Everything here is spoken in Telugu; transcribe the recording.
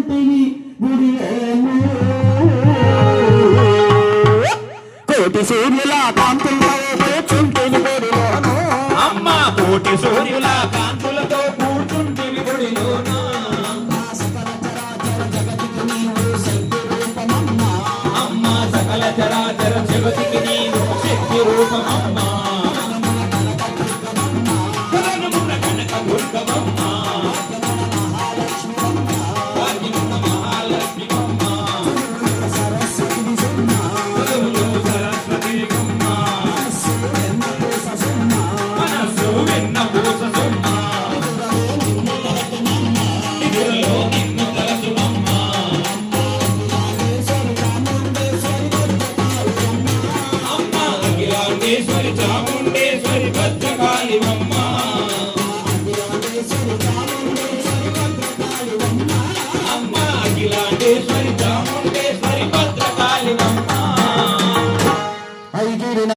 కూర్చుంటివి గుడిలోను కోటి సూర్యుల కాంతులతో కూర్చుంటివి గుడిలోను అమ్మ కోటి సూర్యుల కాంతులతో కూర్చుంటివి గుడిలోను అమ్మ సకల చరాచర జగతికి నీవు శక్తి రూపమమ్మ కనక దుర్గమమ్మ అఖిలాండేశ్వరి చాముండేశ్వరి భద్రకాళివమ్మ అమ్మ అఖిలాండేశ్వరి